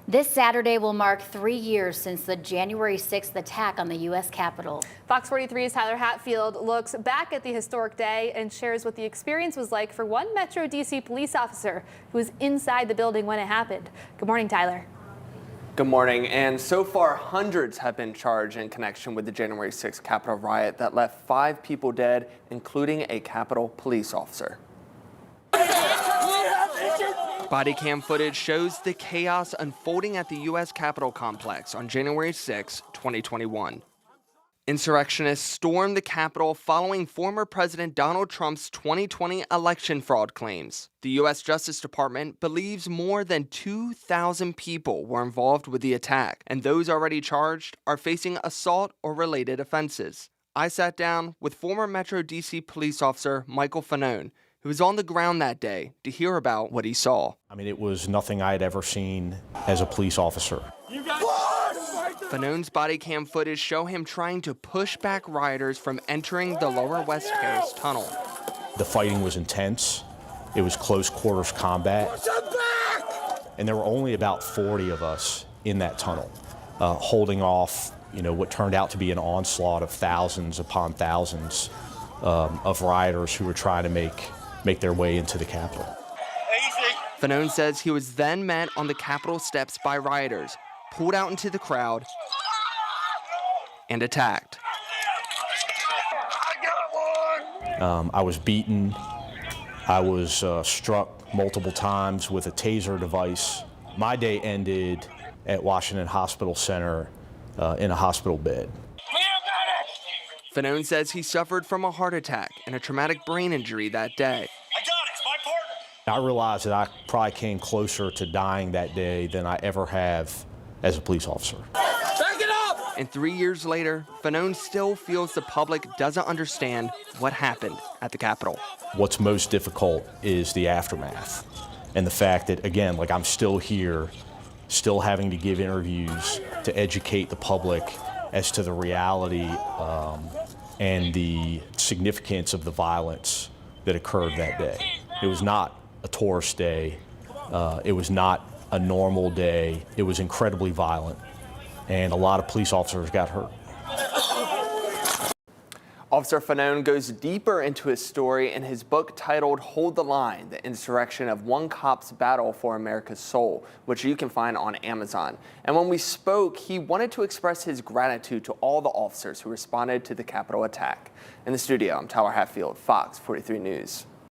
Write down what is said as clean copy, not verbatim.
This Saturday will mark 3 years since the January 6th attack on the U.S. Capitol. Fox 43's Tyler Hatfield looks back at the historic day and shares what the experience was like for one Metro D.C. police officer who was inside the building when it happened. Good morning, Tyler. Good morning. And so far, hundreds have been charged in connection with the January 6th Capitol riot that left 5 people dead, including a Capitol police officer. Body cam footage shows the chaos unfolding at the U.S. Capitol complex on January 6, 2021. Insurrectionists stormed the Capitol following former President Donald Trump's 2020 election fraud claims. The U.S. Justice Department believes more than 2,000 people were involved with the attack, and those already charged are facing assault or related offenses. I sat down with former Metro D.C. police officer Michael Fanone, who was on the ground that day, to hear about what he saw. I mean, it was nothing I had ever seen as a police officer. Fanone's body cam footage show him trying to push back rioters from entering the Lower West Terrace tunnel. The fighting was intense. It was close quarters combat. And there were only about 40 of us in that tunnel, holding off, what turned out to be an onslaught of thousands upon thousands of rioters who were trying to make their way into the Capitol. Fanone says he was then met on the Capitol steps by rioters, pulled out into the crowd, and attacked. I was beaten. I was struck multiple times with a taser device. My day ended at Washington Hospital Center in a hospital bed. Fanone says he suffered from a heart attack and a traumatic brain injury that day. I got it, it's my partner. I realized that I probably came closer to dying that day than I ever have as a police officer. Back it up! And 3 years later, Fanone still feels the public doesn't understand what happened at the Capitol. What's most difficult is the aftermath and the fact that, again, I'm still here, still having to give interviews to educate the public as to the reality and the significance of the violence that occurred that day. It was not a tourist day. It was not a normal day. It was incredibly violent, and a lot of police officers got hurt. Officer Fanone goes deeper into his story in his book titled Hold the Line, The Insurrection of One Cop's Battle for America's Soul, which you can find on Amazon. And when we spoke, he wanted to express his gratitude to all the officers who responded to the Capitol attack. In the studio, I'm Tyler Hatfield, Fox 43 News.